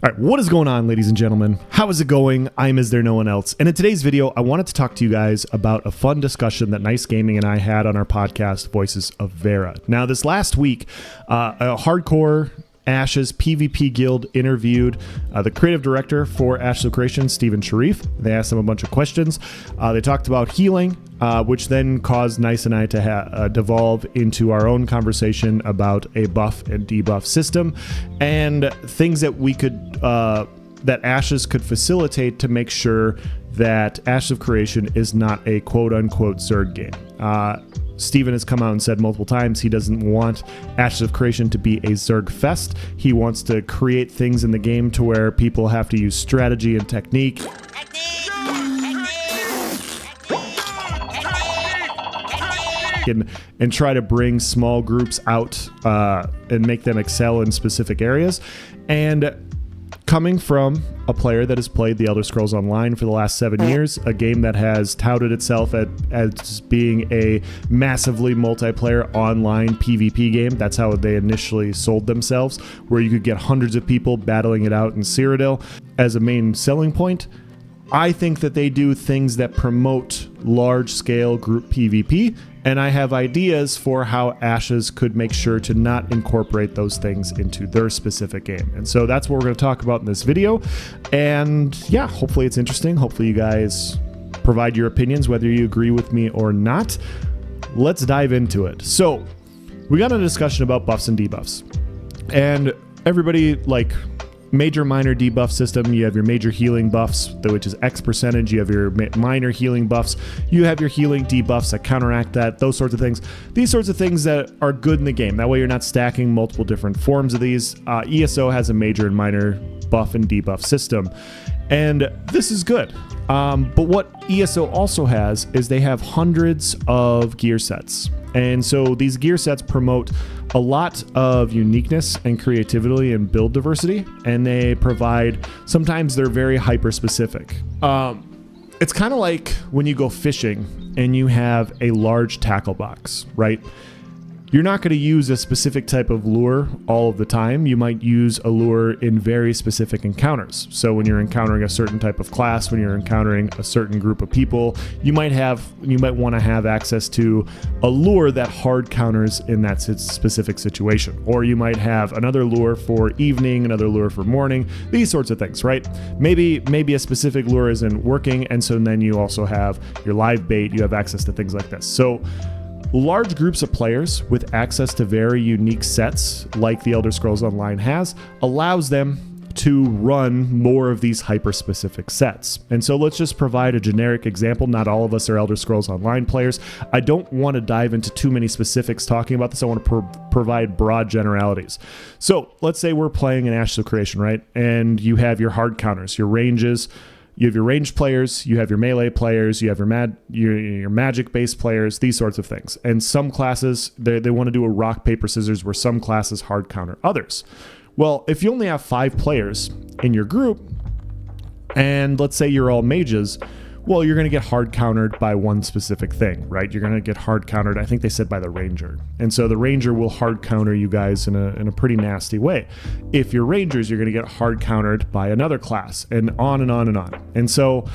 All right, what is going on, ladies and gentlemen? How is it going? I'm Is There No One Else? And in today's video, I wanted to talk to you guys about a fun discussion that Nice Gaming and I had on our podcast, Voices of Verra. Now, this last week, a hardcore Ashes PvP guild interviewed the creative director for Ashes of Creation, Stephen Sharif. They asked him a bunch of questions. They talked about healing, which then caused Nice and I to devolve into our own conversation about a buff and debuff system and things that we could that Ashes could facilitate to make sure that Ashes of Creation is not a quote-unquote Zerg game. Steven has come out and said multiple times he doesn't want Ashes of Creation to be a Zerg fest. He wants to create things in the game to where people have to use strategy and technique. And try to bring small groups out and make them excel in specific areas. And coming from a player that has played The Elder Scrolls Online for the last 7 years, a game that has touted itself as being a massively multiplayer online PvP game. That's how they initially sold themselves, where you could get hundreds of people battling it out in Cyrodiil as a main selling point. I think that they do things that promote large-scale group PvP, and I have ideas for how Ashes could make sure to not incorporate those things into their specific game. And so that's what we're going to talk about in this video. And yeah, hopefully it's interesting. Hopefully you guys provide your opinions, whether you agree with me or not. Let's dive into it. So we got a discussion about buffs and debuffs. And everybody, like, major minor debuff system, you have your major healing buffs, which is X percentage, you have your minor healing buffs, you have your healing debuffs that counteract that, those sorts of things. These sorts of things that are good in the game. That way you're not stacking multiple different forms of these. ESO has a major and minor buff and debuff system, and this is good. But what ESO also has is they have hundreds of gear sets. And so these gear sets promote a lot of uniqueness and creativity and build diversity, and they provide, sometimes they're very hyper specific. It's kind of like when you go fishing and you have a large tackle box, right? You're not going to use a specific type of lure all of the time. You might use a lure in very specific encounters. So when you're encountering a certain type of class, when you're encountering a certain group of people, you might want to have access to a lure that hard counters in that specific situation. Or you might have another lure for evening, another lure for morning, these sorts of things, right? Maybe a specific lure isn't working, and so then you also have your live bait, you have access to things like this. So large groups of players with access to very unique sets, like The Elder Scrolls Online has, allows them to run more of these hyper-specific sets. And so let's just provide a generic example. Not all of us are Elder Scrolls Online players. I don't want to dive into too many specifics talking about this. I want to provide broad generalities. So let's say we're playing an Ashes of Creation, right? And you have your hard counters, your ranges. You have your ranged players, you have your melee players, you have your magic-based players, these sorts of things. And some classes, they want to do a rock, paper, scissors, where some classes hard counter others. Well, if you only have 5 players in your group, and let's say you're all mages, well, you're going to get hard countered by one specific thing, right? You're going to get hard countered, I think they said, by the ranger. And so the ranger will hard counter you guys in a pretty nasty way. If you're rangers, you're going to get hard countered by another class, and on and on and on. And so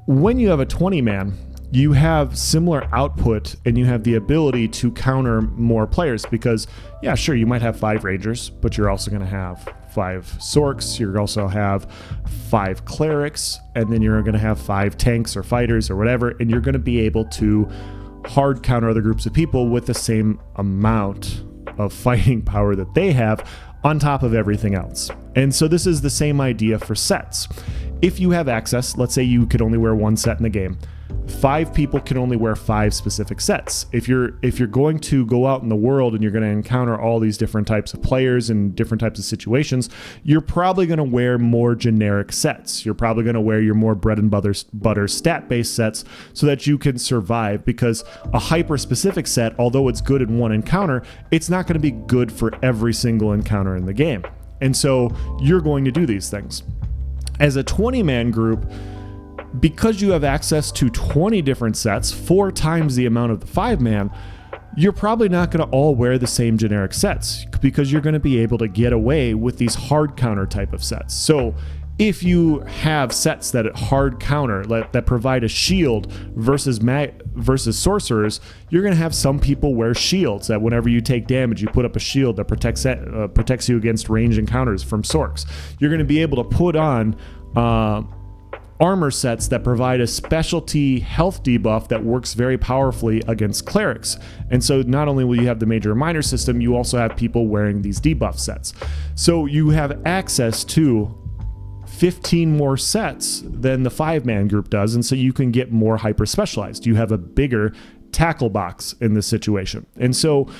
when you have a 20-man, you have similar output and you have the ability to counter more players because, yeah, sure, you might have 5 rangers, but you're also going to have 5 sorks, you're also have 5 clerics, and then you're going to have 5 tanks or fighters or whatever, and you're going to be able to hard counter other groups of people with the same amount of fighting power that they have on top of everything else. And so this is the same idea for sets. If you have access, let's say you could only wear 1 set in the game, 5 people can only wear 5 specific sets. If you're going to go out in the world and you're going to encounter all these different types of players and different types of situations, you're probably going to wear more generic sets. You're probably going to wear your more bread and butter stat-based sets so that you can survive, because a hyper-specific set, although it's good in one encounter, it's not going to be good for every single encounter in the game. And so you're going to do these things. As a 20-man group, because you have access to 20 different sets, 4 times the amount of the 5-man, you're probably not going to all wear the same generic sets because you're going to be able to get away with these hard counter type of sets. So if you have sets that hard counter that provide a shield versus sorcerers, you're going to have some people wear shields that whenever you take damage, you put up a shield that protects you against range encounters from sorcs. You're going to be able to put on armor sets that provide a specialty health debuff that works very powerfully against clerics. And so not only will you have the major and minor system, you also have people wearing these debuff sets. So you have access to 15 more sets than the 5-man group does, and so you can get more hyper specialized. You have a bigger tackle box in this situation. And so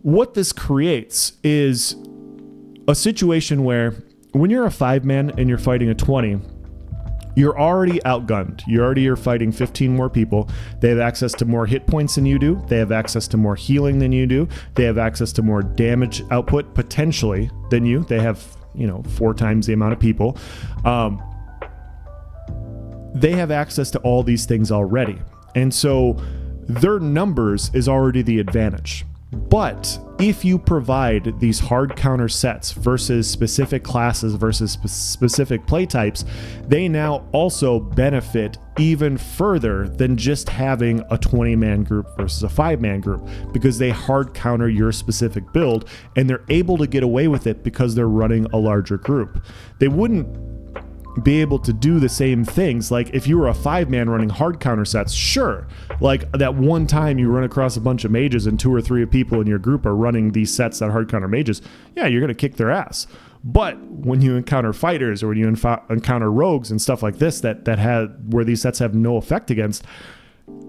what this creates is a situation where when you're a 5-man and you're fighting a 20, you're already outgunned. You're fighting 15 more people. They have access to more hit points than you do. They have access to more healing than you do. They have access to more damage output potentially than you. They have 4 times the amount of people. They have access to all these things already. And so their numbers is already the advantage. But if you provide these hard counter sets versus specific classes versus specific play types, they now also benefit even further than just having a 20-man group versus a 5-man group, because they hard counter your specific build and they're able to get away with it because they're running a larger group. They wouldn't be able to do the same things. Like if you were a 5-man running hard counter sets, sure, like that one time you run across a bunch of mages and 2 or 3 people in your group are running these sets that hard counter mages, yeah, you're going to kick their ass. But when you encounter fighters or when you encounter rogues and stuff like this where these sets have no effect against,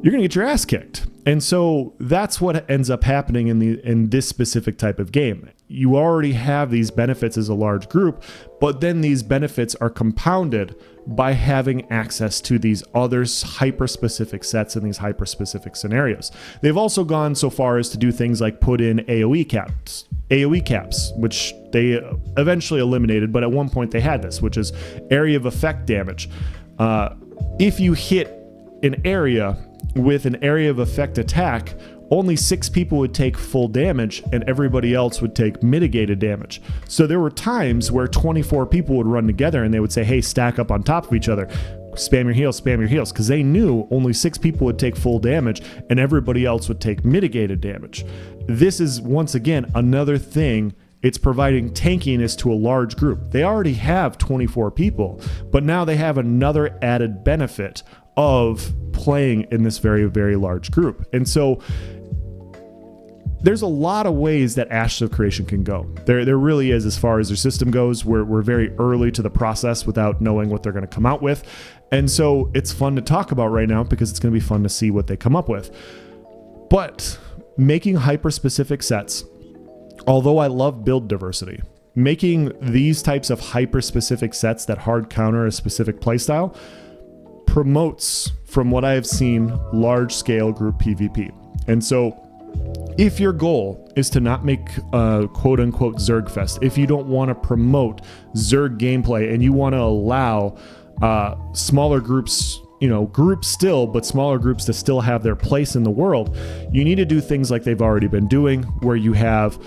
you're going to get your ass kicked. And so that's what ends up happening in this specific type of game. You already have these benefits as a large group, but then these benefits are compounded by having access to these other hyper-specific sets and these hyper-specific scenarios. They've also gone so far as to do things like put in AoE caps, which they eventually eliminated, but at one point they had this, which is area of effect damage. If you hit an area with an area of effect attack, only 6 people would take full damage and everybody else would take mitigated damage. So there were times where 24 people would run together and they would say, hey, stack up on top of each other. Spam your heals, because they knew only 6 people would take full damage and everybody else would take mitigated damage. This is, once again, another thing. It's providing tankiness to a large group. They already have 24 people, but now they have another added benefit of playing in this very, very large group. And so there's a lot of ways that Ashes of Creation can go. There really is, as far as their system goes. We're very early to the process without knowing what they're going to come out with. And so it's fun to talk about right now because it's going to be fun to see what they come up with. But making hyper-specific sets, although I love build diversity, making these types of hyper-specific sets that hard counter a specific playstyle promotes, from what I have seen, large-scale group PvP. And so if your goal is to not make quote-unquote Zerg Fest, if you don't want to promote Zerg gameplay and you want to allow smaller groups, groups still, but smaller groups to still have their place in the world, you need to do things like they've already been doing, where you have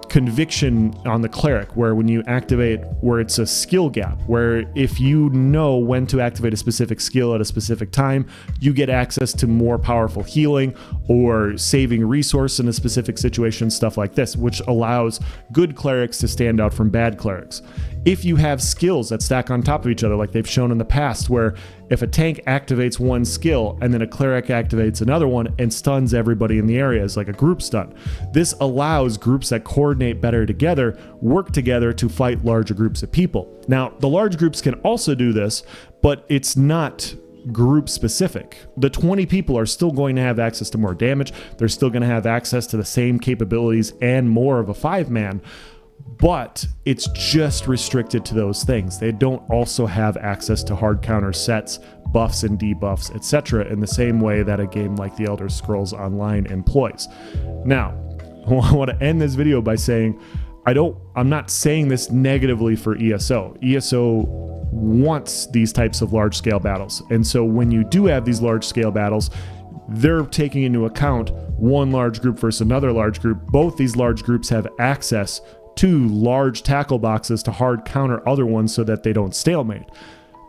conviction on the cleric, where when you activate, where it's a skill gap, where if you know when to activate a specific skill at a specific time, you get access to more powerful healing or saving resource in a specific situation, stuff like this, which allows good clerics to stand out from bad clerics. If you have skills that stack on top of each other, like they've shown in the past, where if a tank activates one skill and then a cleric activates another one and stuns everybody in the area, it's like a group stun. This allows groups that coordinate better together, work together to fight larger groups of people. Now, the large groups can also do this, but it's not group specific. The 20 people are still going to have access to more damage. They're still going to have access to the same capabilities and more of a 5-man. But it's just restricted to those things. They don't also have access to hard counter sets, buffs and debuffs, etc. in the same way that a game like The Elder Scrolls Online employs. Now, I want to end this video by saying I'm not saying this negatively for ESO. ESO wants these types of large scale battles. And so when you do have these large scale battles, they're taking into account one large group versus another large group. Both these large groups have access to large tackle boxes to hard counter other ones so that they don't stalemate.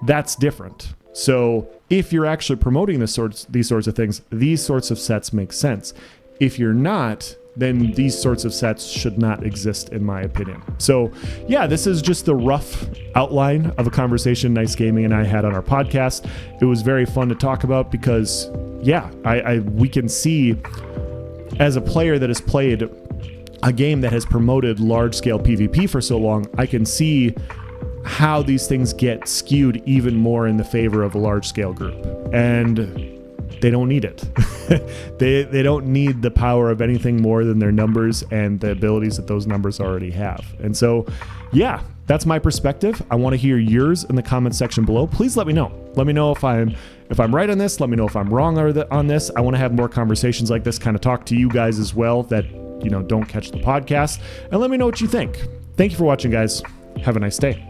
That's different. So if you're actually promoting these sorts of things, these sorts of sets make sense. If you're not, then these sorts of sets should not exist, in my opinion. So yeah, this is just the rough outline of a conversation Nice Gaming and I had on our podcast. It was very fun to talk about because yeah, we can see, as a player that has played a game that has promoted large-scale PvP for so long, I can see how these things get skewed even more in the favor of a large-scale group. And they don't need it. They don't need the power of anything more than their numbers and the abilities that those numbers already have. And so, yeah, that's my perspective. I want to hear yours in the comment section below. Please let me know. Let me know if I'm right on this. Let me know if I'm wrong on this. I want to have more conversations like this, kind of talk to you guys as well that, don't catch the podcast. And let me know what you think. Thank you for watching, guys. Have a nice day.